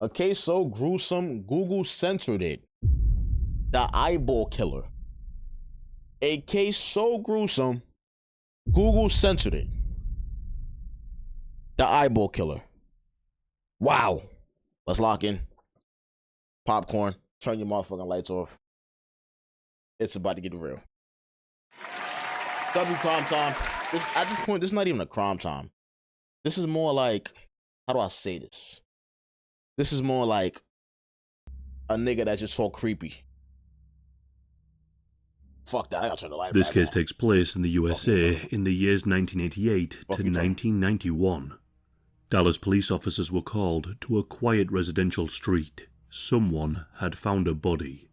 A case so gruesome, Google censored it. The eyeball killer. A case so gruesome, Google censored it. The eyeball killer. Wow. Let's lock in. Popcorn. Turn your motherfucking lights off. It's about to get real. W crime time. At this point, this is not even a crime time. This is more like, how do I say this? This is more like a nigga that just saw creepy. Fuck that, I gotta turn the light This back case on. takes place in the USA in the years 1988 to 1991. Dallas police officers were called to a quiet residential street. Someone had found a body.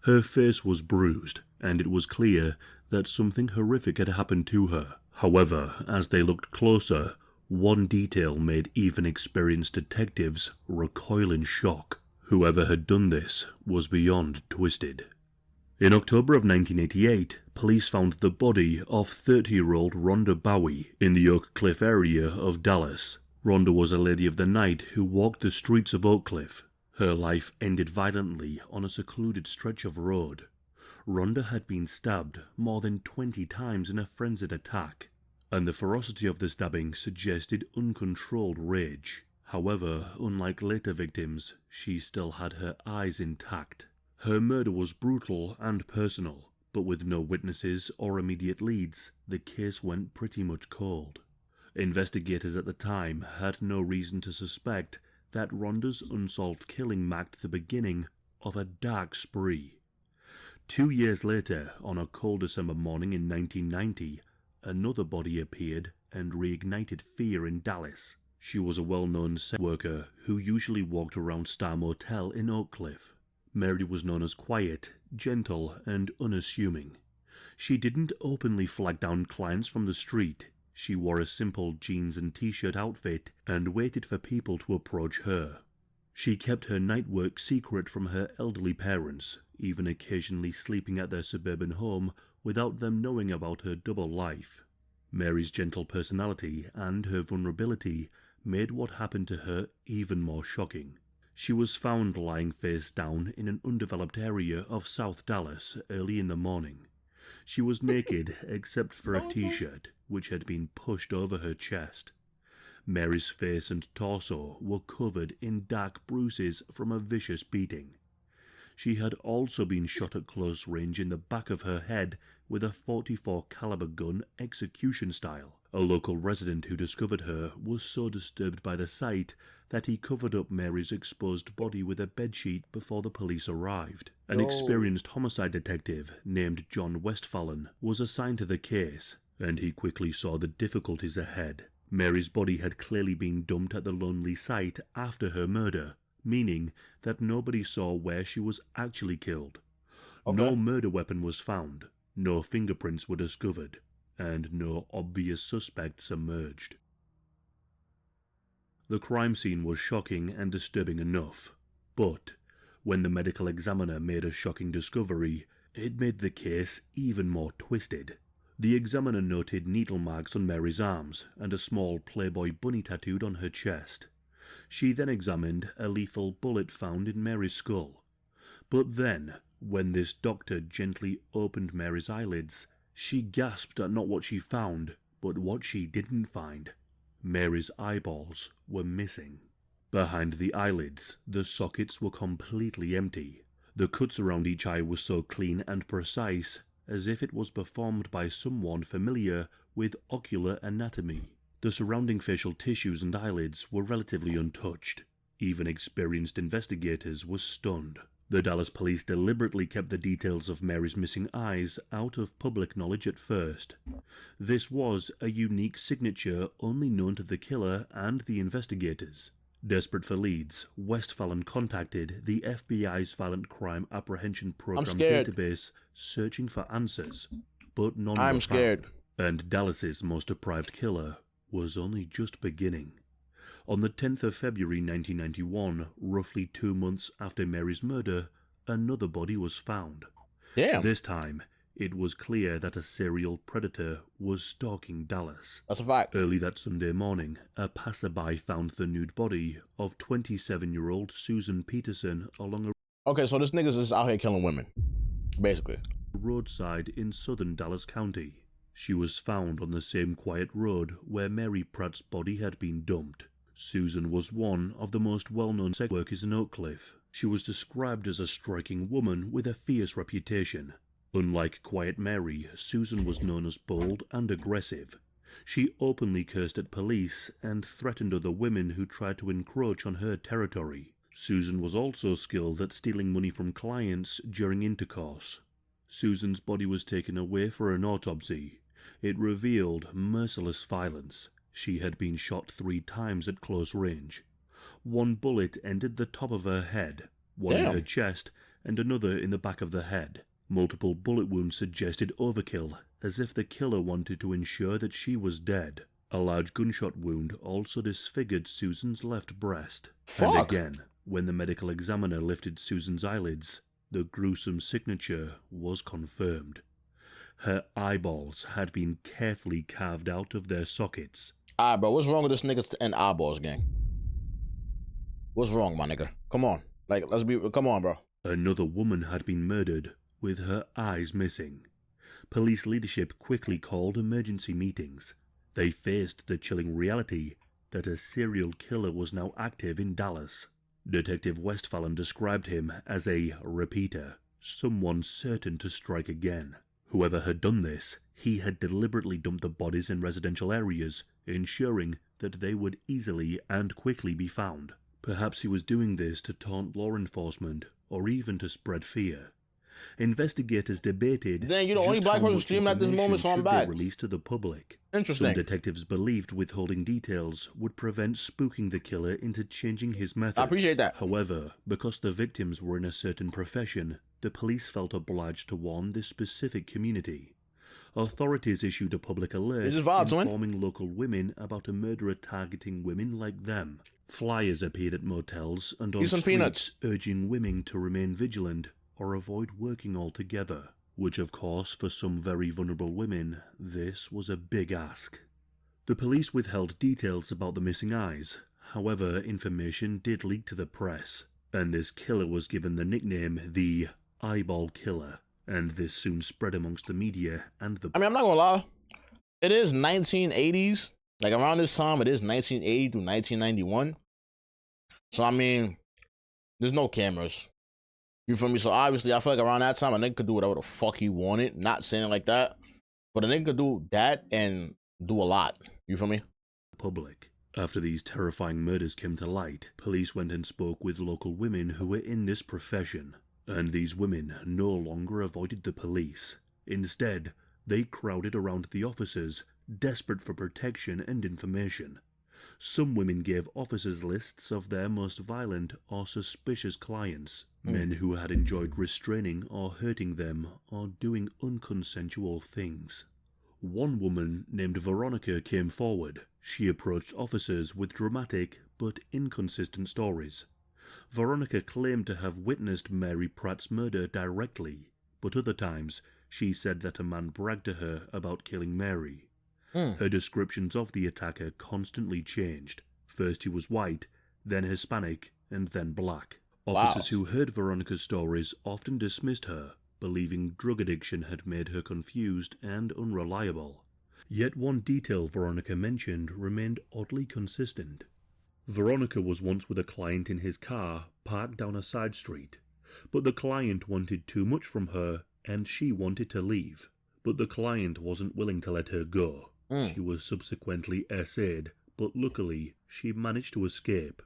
Her face was bruised, and it was clear that something horrific had happened to her. However, as they looked closer, one detail made even experienced detectives recoil in shock. Whoever had done this was beyond twisted. In October of 1988, police found the body of 30-year-old Rhonda Bowie in the Oak Cliff area of Dallas. Rhonda was a lady of the night who walked the streets of Oak Cliff. Her life ended violently on a secluded stretch of road. Rhonda had been stabbed more than 20 times in a frenzied attack, and the ferocity of the stabbing suggested uncontrolled rage. However, unlike later victims, she still had her eyes intact. Her murder was brutal and personal, but with no witnesses or immediate leads, the case went pretty much cold. Investigators at the time had no reason to suspect that Rhonda's unsolved killing marked the beginning of a dark spree. 2 years later, on a cold December morning in 1990, another body appeared and reignited fear in Dallas. She was a well-known sex worker who usually walked around Star Motel in Oak Cliff. Mary was known as quiet, gentle, and unassuming. She didn't openly flag down clients from the street. She wore a simple jeans and t-shirt outfit and waited for people to approach her. She kept her night work secret from her elderly parents, even occasionally sleeping at their suburban home without them knowing about her double life. Mary's gentle personality and her vulnerability made what happened to her even more shocking. She was found lying face down in an undeveloped area of South Dallas early in the morning. She was naked except for a t-shirt, which had been pushed over her chest. Mary's face and torso were covered in dark bruises from a vicious beating. She had also been shot at close range in the back of her head with a .44 caliber gun execution style. A local resident who discovered her was so disturbed by the sight that he covered up Mary's exposed body with a bedsheet before the police arrived. An experienced homicide detective named John Westphalen was assigned to the case, and he quickly saw the difficulties ahead. Mary's body had clearly been dumped at the lonely site after her murder, meaning that nobody saw where she was actually killed. No murder weapon was found, no fingerprints were discovered, and no obvious suspects emerged. The crime scene was shocking and disturbing enough, but when the medical examiner made a shocking discovery, it made the case even more twisted. The examiner noted needle marks on Mary's arms and a small Playboy bunny tattooed on her chest. She then examined a lethal bullet found in Mary's skull. But then, when this doctor gently opened Mary's eyelids, she gasped at not what she found, but what she didn't find. Mary's eyeballs were missing. Behind the eyelids, the sockets were completely empty. The cuts around each eye were so clean and precise, as if it was performed by someone familiar with ocular anatomy. The surrounding facial tissues and eyelids were relatively untouched. Even experienced investigators were stunned. The Dallas police deliberately kept the details of Mary's missing eyes out of public knowledge at first. This was a unique signature only known to the killer and the investigators. Desperate for leads, Westphalen contacted the FBI's Violent Crime Apprehension Program database searching for answers, but none were found. And Dallas's most deprived killer was only just beginning. On the 10th of February 1991, roughly 2 months after Mary's murder, another body was found. This time, It was clear that a serial predator was stalking Dallas. That's a fact. Early that Sunday morning, a passerby found the nude body of 27-year-old Susan Peterson along a Okay, so this nigga's just out here killing women, basically. roadside in southern Dallas County. She was found on the same quiet road where Mary Pratt's body had been dumped. Susan was one of the most well-known sex workers in Oak Cliff. She was described as a striking woman with a fierce reputation. Unlike Quiet Mary, Susan was known as bold and aggressive. She openly cursed at police and threatened other women who tried to encroach on her territory. Susan was also skilled at stealing money from clients during intercourse. Susan's body was taken away for an autopsy. It revealed merciless violence. She had been shot 3 times at close range. One bullet entered the top of her head, one in her chest, and another in the back of the head. Multiple bullet wounds suggested overkill, as if the killer wanted to ensure that she was dead. A large gunshot wound also disfigured Susan's left breast. And again, when the medical examiner lifted Susan's eyelids, the gruesome signature was confirmed. Her eyeballs had been carefully carved out of their sockets. Alright, bro, what's wrong with this nigga and eyeballs gang? What's wrong, my nigga? Come on. Like, come on, bro. Another woman had been murdered, with her eyes missing. Police leadership quickly called emergency meetings. They faced the chilling reality that a serial killer was now active in Dallas. Detective Westphalen described him as a repeater, someone certain to strike again. Whoever had done this, he had deliberately dumped the bodies in residential areas, ensuring that they would easily and quickly be found. Perhaps he was doing this to taunt law enforcement, or even to spread fear. Investigators debated Dang, you're the only black person streaming at this moment, so I'm back. Released to the public. Interesting. Some detectives believed withholding details would prevent spooking the killer into changing his methods. I appreciate that. However, because the victims were in a certain profession, the police felt obliged to warn this specific community. Authorities issued a public alert informing local women about a murderer targeting women like them. Flyers appeared at motels and on streets urging women to remain vigilant or avoid working altogether, which of course for some very vulnerable women, this was a big ask. The police withheld details about the missing eyes. However, information did leak to the press, and this killer was given the nickname the Eyeball Killer, and this soon spread amongst the media and the... I mean, I'm not gonna lie, it is 1980s, like around this time, it is 1980 to 1991, so I mean, there's no cameras. You feel me? So obviously, I feel like around that time, a nigga could do whatever the fuck he wanted. Not saying it like that, but a nigga could do that and do a lot. You feel me? Public. After these terrifying murders came to light, police went and spoke with local women who were in this profession. And these women no longer avoided the police. Instead, they crowded around the officers, desperate for protection and information. Some women gave officers lists of their most violent or suspicious clients, men who had enjoyed restraining or hurting them or doing unconsensual things. One woman named Veronica came forward. She approached officers with dramatic but inconsistent stories. Veronica claimed to have witnessed Mary Pratt's murder directly, but other times she said that a man bragged to her about killing Mary. Her descriptions of the attacker constantly changed. First he was white, then Hispanic, and then black. Officers who heard Veronica's stories often dismissed her, believing drug addiction had made her confused and unreliable. Yet one detail Veronica mentioned remained oddly consistent. Veronica was once with a client in his car, parked down a side street. But the client wanted too much from her, and she wanted to leave. But the client wasn't willing to let her go. She was subsequently essayed, but luckily, she managed to escape.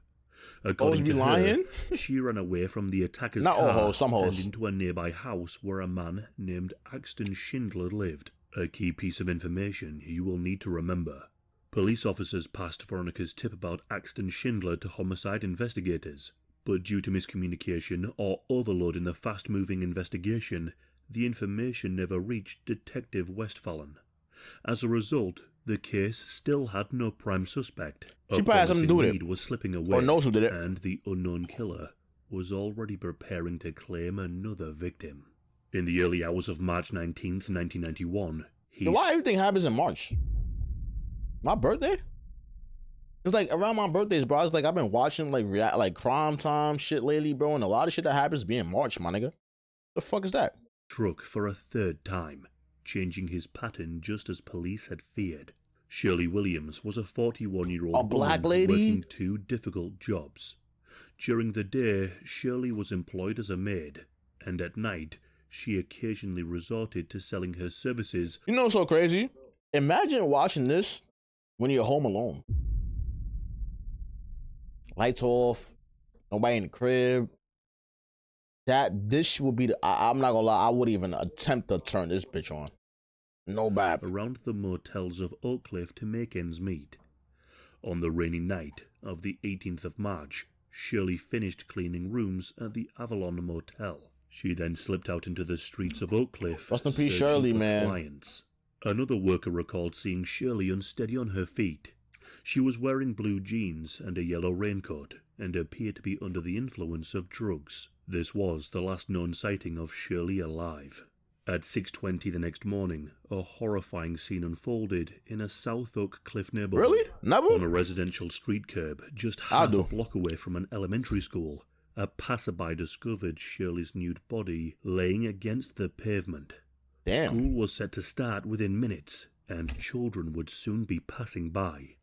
According to her, she ran away from the attacker's car and into a nearby house where a man named Axton Schindler lived. A key piece of information you will need to remember. Police officers passed Veronica's tip about Axton Schindler to homicide investigators, but due to miscommunication or overload in the fast-moving investigation, the information never reached Detective Westphalen. As a result, the case still had no prime suspect. She probably had something to do with it. Was slipping away, or knows who did it. And the unknown killer was already preparing to claim another victim. In the early hours of March 19th, 1991, Then why everything happens in March? My birthday? It's like around my birthdays, bro. It's like I've been watching like crime time shit lately, bro, and a lot of shit that happens be in March, my nigga. The fuck is that? struck for a third time, changing his pattern just as police had feared. Shirley Williams was a 41-year-old black woman lady? working two difficult jobs. During the day, Shirley was employed as a maid, and at night, she occasionally resorted to selling her services. You know what's so crazy? Imagine watching this when you're home alone. Lights off, nobody in the crib. This would be I'm not gonna lie, I wouldn't even attempt to turn this bitch on. No bad. Around the motels of Oak Cliff to make ends meet. On the rainy night of the 18th of March, Shirley finished cleaning rooms at the Avalon Motel. She then slipped out into the streets of Oak Cliff, Rest in peace, searching Shirley, for man. clients. Another worker recalled seeing Shirley unsteady on her feet. She was wearing blue jeans and a yellow raincoat, and appeared to be under the influence of drugs. This was the last known sighting of Shirley alive. At 6:20 the next morning, a horrifying scene unfolded in a South Oak Cliff neighborhood. Really? Never? On a residential street curb, just half a block away from an elementary school, a passerby discovered Shirley's nude body laying against the pavement. Damn. School was set to start within minutes, and children would soon be passing by.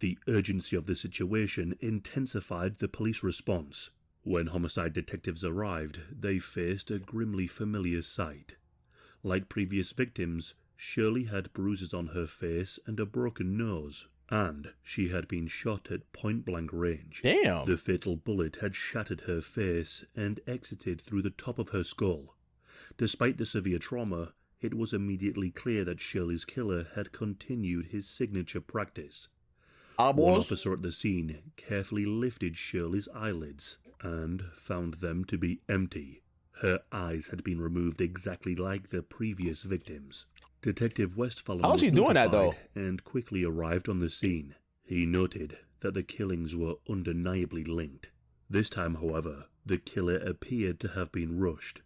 The urgency of the situation intensified the police response. When homicide detectives arrived, they faced a grimly familiar sight. Like previous victims, Shirley had bruises on her face and a broken nose, and she had been shot at point-blank range. Damn. The fatal bullet had shattered her face and exited through the top of her skull. Despite the severe trauma, it was immediately clear that Shirley's killer had continued his signature practice. One officer at the scene carefully lifted Shirley's eyelids and found them to be empty. Her eyes had been removed exactly like the previous victims. Detective Westphal How's he doing that, though? And quickly arrived on the scene. He noted that the killings were undeniably linked. This time, however, the killer appeared to have been rushed.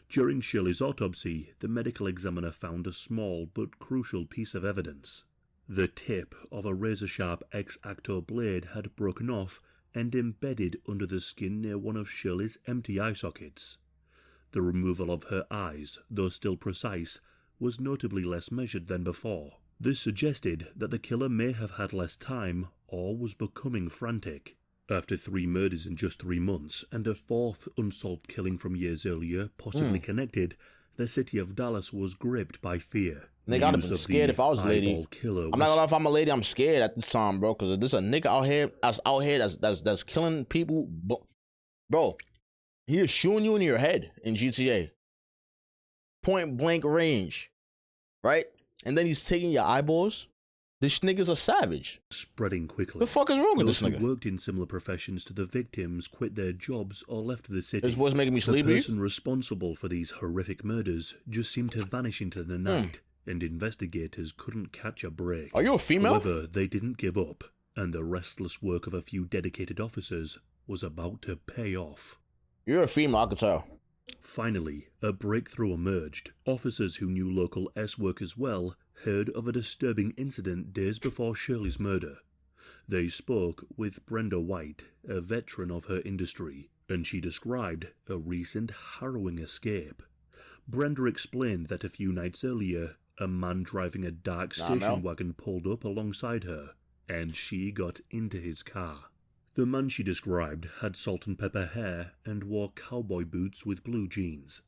During Shirley's autopsy, the medical examiner found a small but crucial piece of evidence. The tip of a razor-sharp X-Acto blade had broken off and embedded under the skin near one of Shirley's empty eye sockets. The removal of her eyes, though still precise, was notably less measured than before. This suggested that the killer may have had less time or was becoming frantic. After 3 murders in just 3 months and a 4th unsolved killing from years earlier, possibly connected, the city of Dallas was gripped by fear. Nigga, I'd have been scared if I was a lady. I'm not gonna lie, if I'm a lady, I'm scared at this time, bro. Because there's a nigga out here that's killing people, bro. He is shooting you in your head in GTA, point blank range, right? And then he's taking your eyeballs. This nigga's a savage. Spreading quickly. The fuck is wrong with this Those nigga? who worked in similar professions to the victims quit their jobs or left the city. His voice making me sleepy. The person responsible for these horrific murders just seemed to vanish into the night, and investigators couldn't catch a break. Are you a female? However, they didn't give up, and the restless work of a few dedicated officers was about to pay off. You're a female, I could tell. Finally, a breakthrough emerged. Officers who knew local S-workers well heard of a disturbing incident days before Shirley's murder. They spoke with Brenda White, a veteran of her industry, and she described a recent harrowing escape. Brenda explained that a few nights earlier, a man driving a dark station wagon pulled up alongside her, and she got into his car. The man she described had salt and pepper hair and wore cowboy boots with blue jeans.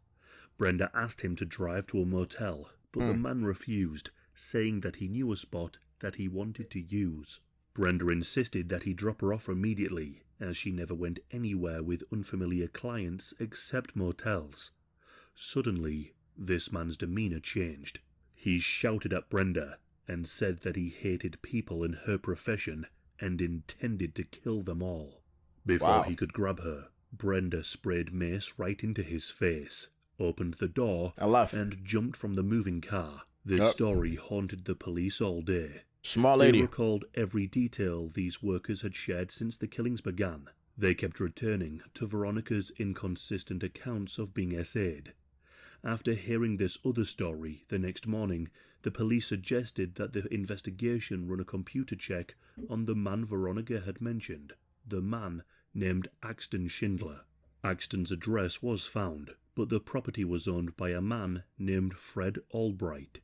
Brenda asked him to drive to a motel, but the man refused, saying that he knew a spot that he wanted to use. Brenda insisted that he drop her off immediately, as she never went anywhere with unfamiliar clients except motels. Suddenly, this man's demeanor changed. He shouted at Brenda and said that he hated people in her profession and intended to kill them all. Before he could grab her, Brenda sprayed mace right into his face, opened the door, and jumped from the moving car. This story haunted the police all day. Smart lady. They recalled every detail these workers had shared since the killings began. They kept returning to Veronica's inconsistent accounts of being SA'd. After hearing this other story the next morning, the police suggested that the investigation run a computer check on the man Veronica had mentioned, the man named Axton Schindler. Axton's address was found, but the property was owned by a man named Fred Albright.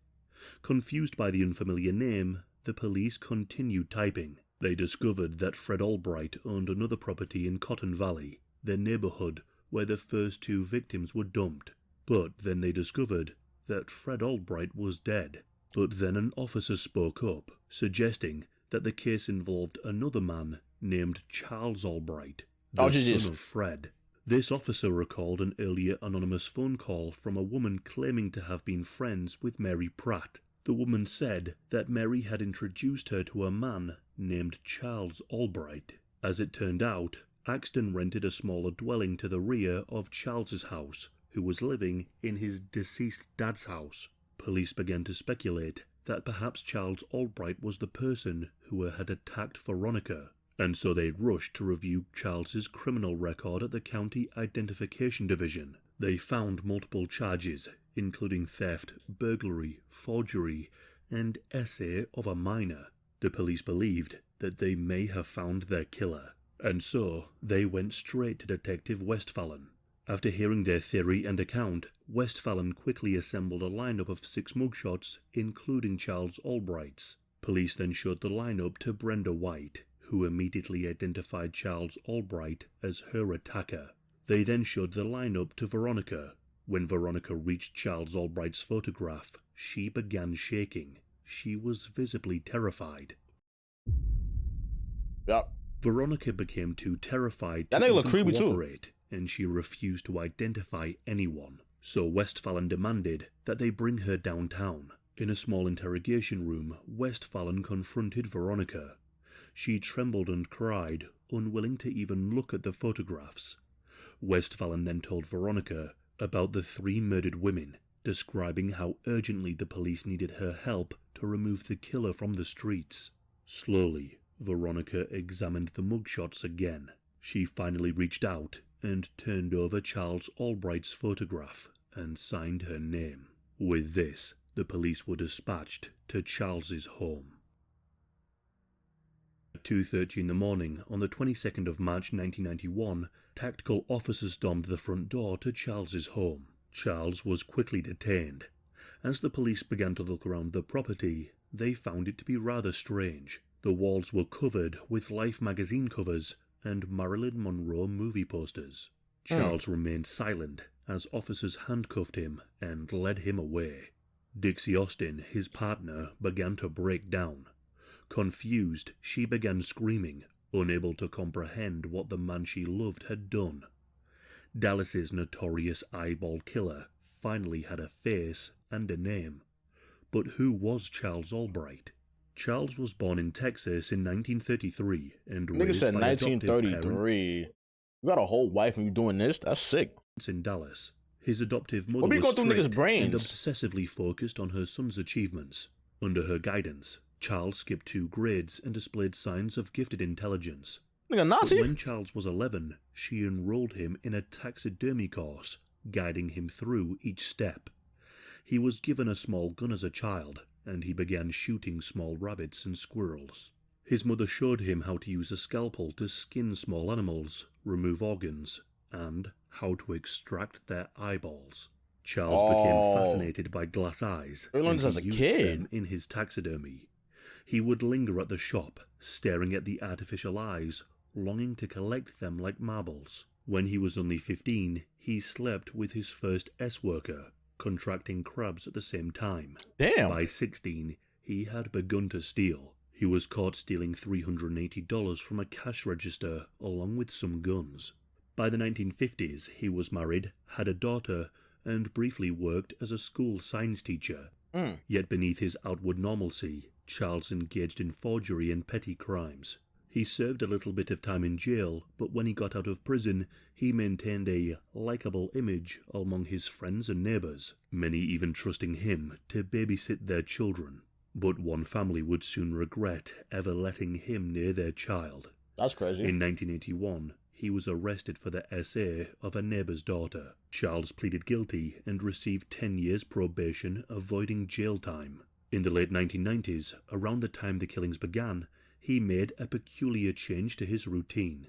Confused by the unfamiliar name, the police continued typing. They discovered that Fred Albright owned another property in Cotton Valley, the neighborhood where the first two victims were dumped. But then they discovered that Fred Albright was dead. But then an officer spoke up, suggesting that the case involved another man named Charles Albright, the son of Fred. This officer recalled an earlier anonymous phone call from a woman claiming to have been friends with Mary Pratt. The woman said that Mary had introduced her to a man named Charles Albright. As it turned out, Axton rented a smaller dwelling to the rear of Charles's house, who was living in his deceased dad's house. Police began to speculate that perhaps Charles Albright was the person who had attacked Veronica, and so they rushed to review Charles's criminal record at the County Identification Division. They found multiple charges, including theft, burglary, forgery, and essay of a minor. The police believed that they may have found their killer, and so they went straight to Detective Westphalen. After hearing their theory and account, Westphalen quickly assembled a lineup of 6 mugshots, including Charles Albright's. Police then showed the lineup to Brenda White, who immediately identified Charles Albright as her attacker. They then showed the lineup to Veronica. When Veronica reached Charles Albright's photograph, she began shaking. She was visibly terrified. Yep. Veronica became too terrified to even creepy cooperate, and she refused to identify anyone. So Westphalen demanded that they bring her downtown. In a small interrogation room, Westphalen confronted Veronica. She trembled and cried, unwilling to even look at the photographs. Westphalen then told Veronica about the 3 murdered women, describing how urgently the police needed her help to remove the killer from the streets. Slowly, Veronica examined the mugshots again. She finally reached out and turned over Charles Albright's photograph and signed her name. With this, the police were dispatched to Charles's home. At 2:30 in the morning, on the 22nd of March 1991, tactical officers stormed the front door to Charles's home. Charles was quickly detained. As the police began to look around the property, they found it to be rather strange. The walls were covered with Life magazine covers and Marilyn Monroe movie posters. Charles remained silent as officers handcuffed him and led him away. Dixie Austin, his partner, began to break down. Confused, she began screaming, unable to comprehend what the man she loved had done. Dallas's notorious eyeball killer finally had a face and a name. But who was Charles Albright? Charles was born in Texas in 1933 and raised said by adoptive 1933. You got a whole wife and you doing this? That's sick. In Dallas. His adoptive mother What be was going through niggas' strict brains? and obsessively focused on her son's achievements. Under her guidance, Charles skipped 2 grades and displayed signs of gifted intelligence. Nigga Nazi? But when Charles was 11, she enrolled him in a taxidermy course, guiding him through each step. He was given a small gun as a child, and he began shooting small rabbits and squirrels. His mother showed him how to use a scalpel to skin small animals, remove organs, and how to extract their eyeballs. Charles became fascinated by glass eyes and as a he used kid. them in his taxidermy. He would linger at the shop, staring at the artificial eyes, longing to collect them like marbles. When he was only 15, he slept with his first S-worker, contracting crabs at the same time. Damn. By 16, he had begun to steal. He was caught stealing $380 from a cash register along with some guns. By the 1950s, he was married, had a daughter, and briefly worked as a school science teacher. Yet beneath his outward normalcy, Charles engaged in forgery and petty crimes. He served a little bit of time in jail, but when he got out of prison, he maintained a likable image among his friends and neighbours, many even trusting him to babysit their children. But one family would soon regret ever letting him near their child. That's crazy. In 1981, he was arrested for the SA of a neighbour's daughter. Charles pleaded guilty and received 10 years probation, avoiding jail time. In the late 1990s, around the time the killings began, he made a peculiar change to his routine.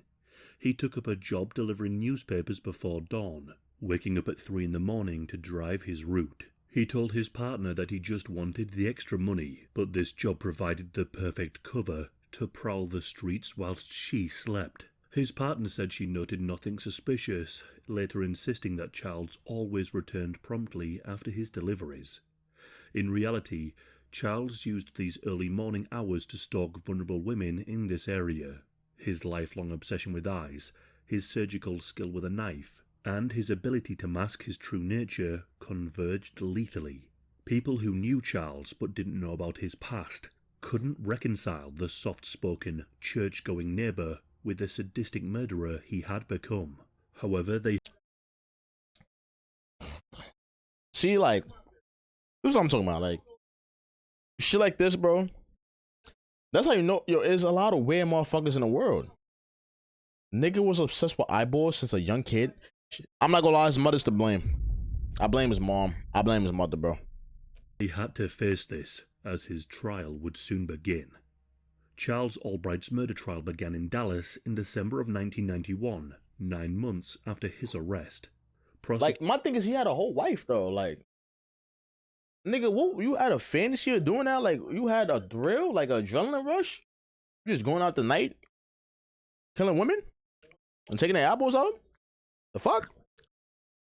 He took up a job delivering newspapers before dawn, waking up at 3 in the morning to drive his route. He told his partner that he just wanted the extra money, but this job provided the perfect cover to prowl the streets whilst she slept. His partner said she noted nothing suspicious, later insisting that Charles always returned promptly after his deliveries. In reality, Charles used these early morning hours to stalk vulnerable women in this area. His lifelong obsession with eyes, his surgical skill with a knife, and his ability to mask his true nature converged lethally. People who knew Charles but didn't know about his past couldn't reconcile the soft-spoken, church-going neighbour with the sadistic murderer he had become. However, they... See, like, this is what I'm talking about. Like, shit like this, bro. That's how you know, yo, there's a lot of weird motherfuckers in the world. Nigga was obsessed with eyeballs since a young kid. I'm not gonna lie, his mother's to blame. I blame his mom. I blame his mother, bro. He had to face this, as his trial would soon begin. Charles Albright's murder trial began in Dallas in December of 1991, 9 months after his arrest. Like, my thing is, he had a whole wife, though. Like, nigga, what, you had a fantasy of doing that? Like, you had a thrill, like an adrenaline rush? You just going out the night, killing women, and taking their eyeballs out? The fuck?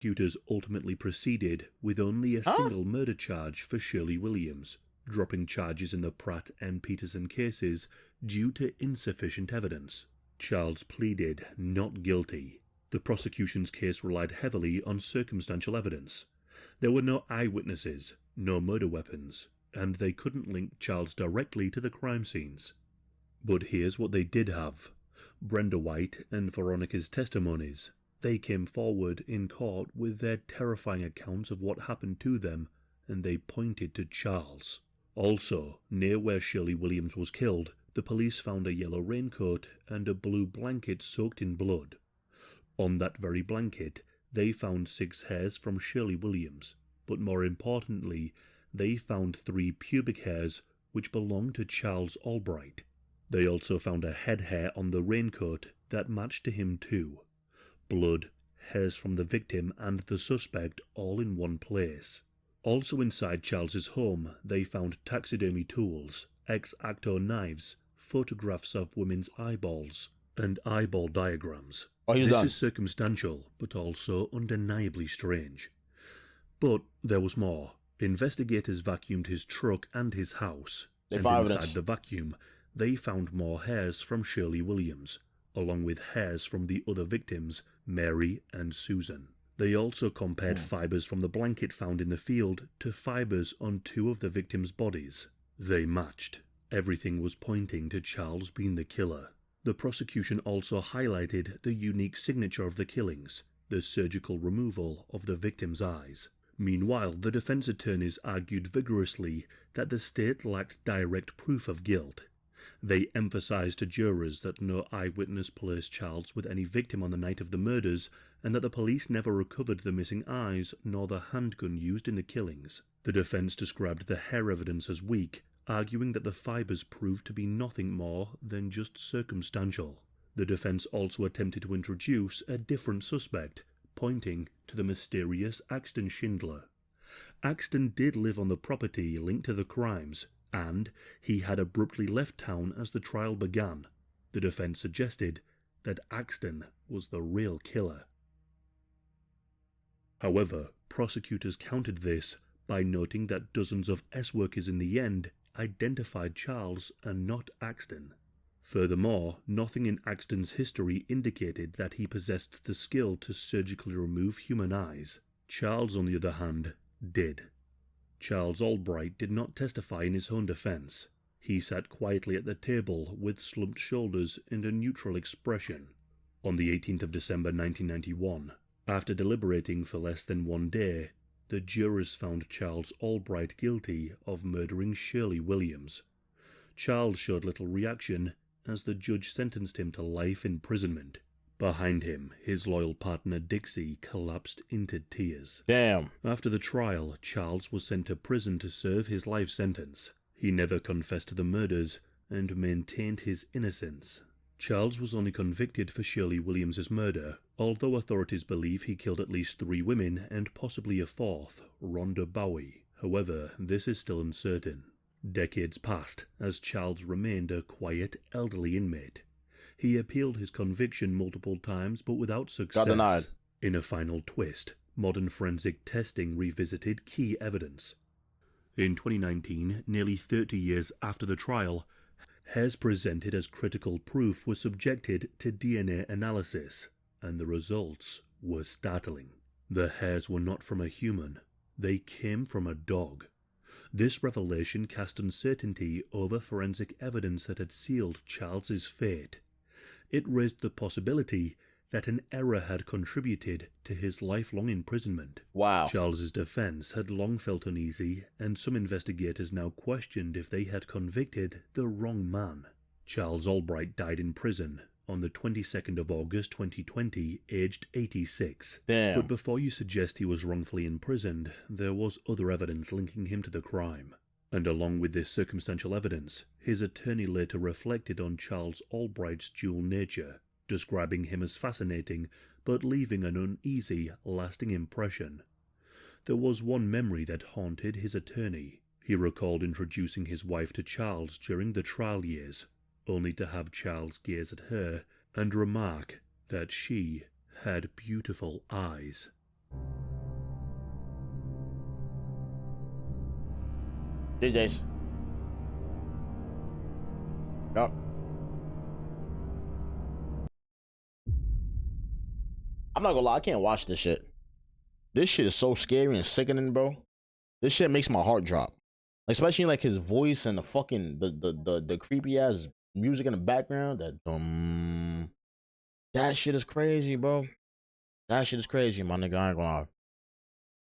Prosecutors ultimately proceeded with only a single murder charge for Shirley Williams, dropping charges in the Pratt and Peterson cases due to insufficient evidence. Charles pleaded not guilty. The prosecution's case relied heavily on circumstantial evidence. There were no eyewitnesses, no murder weapons, and they couldn't link Charles directly to the crime scenes. But here's what they did have: Brenda White and Veronica's testimonies. They came forward in court with their terrifying accounts of what happened to them, and they pointed to Charles. Also, near where Shirley Williams was killed, the police found a yellow raincoat and a blue blanket soaked in blood. On that very blanket, they found 6 hairs from Shirley Williams, but more importantly, they found 3 pubic hairs which belonged to Charles Albright. They also found a head hair on the raincoat that matched to him too. Blood, hairs from the victim and the suspect all in one place. Also inside Charles's home, they found taxidermy tools, X-Acto knives, photographs of women's eyeballs, and eyeball diagrams. This is circumstantial, but also undeniably strange. But there was more. Investigators vacuumed his truck and his house, and inside the vacuum, they found more hairs from Shirley Williams, along with hairs from the other victims, Mary and Susan. They also compared fibers from the blanket found in the field to fibers on 2 of the victims' bodies. They matched. Everything was pointing to Charles being the killer. The prosecution also highlighted the unique signature of the killings, the surgical removal of the victim's eyes. Meanwhile, the defense attorneys argued vigorously that the state lacked direct proof of guilt. They emphasized to jurors that no eyewitness placed Charles with any victim on the night of the murders, and that the police never recovered the missing eyes nor the handgun used in the killings. The defense described the hair evidence as weak, arguing that the fibers proved to be nothing more than just circumstantial. The defense also attempted to introduce a different suspect, pointing to the mysterious Axton Schindler. Axton did live on the property linked to the crimes, and he had abruptly left town as the trial began. The defense suggested that Axton was the real killer. However, prosecutors countered this by noting that dozens of S-workers in the end identified Charles and not Axton. Furthermore, nothing in Axton's history indicated that he possessed the skill to surgically remove human eyes. Charles, on the other hand, did. Charles Albright did not testify in his own defense. He sat quietly at the table with slumped shoulders and a neutral expression. On the 18th of December 1991, after deliberating for less than 1 day, the jurors found Charles Albright guilty of murdering Shirley Williams. Charles showed little reaction as the judge sentenced him to life imprisonment, Behind him, his loyal partner Dixie collapsed into tears. Damn. After the trial, Charles was sent to prison to serve his life sentence. He never confessed to the murders and maintained his innocence. Charles was only convicted for Shirley Williams's murder, although authorities believe he killed at least 3 women and possibly a 4th, Rhonda Bowie. However, this is still uncertain. Decades passed as Charles remained a quiet, elderly inmate. He appealed his conviction multiple times, but without success. Got denied. In a final twist, modern forensic testing revisited key evidence. In 2019, nearly 30 years after the trial, hairs presented as critical proof were subjected to DNA analysis, and the results were startling. The hairs were not from a human, they came from a dog. This revelation cast uncertainty over forensic evidence that had sealed Charles's fate. It raised the possibility that an error had contributed to his lifelong imprisonment. Wow. Charles's defense had long felt uneasy, and some investigators now questioned if they had convicted the wrong man. Charles Albright died in prison on the 22nd of August 2020, aged 86. Damn. But before you suggest he was wrongfully imprisoned, there was other evidence linking him to the crime. And along with this circumstantial evidence, his attorney later reflected on Charles Albright's dual nature, describing him as fascinating, but leaving an uneasy, lasting impression. There was one memory that haunted his attorney. He recalled introducing his wife to Charles during the trial years, only to have Charles gaze at her and remark that she had beautiful eyes. DJs. Yup. I'm not gonna lie, I can't watch this shit. This shit is so scary and sickening, bro. This shit makes my heart drop. Especially like his voice and the fucking the creepy ass music in the background. That shit is crazy, bro. That shit is crazy, my nigga. I ain't gonna lie.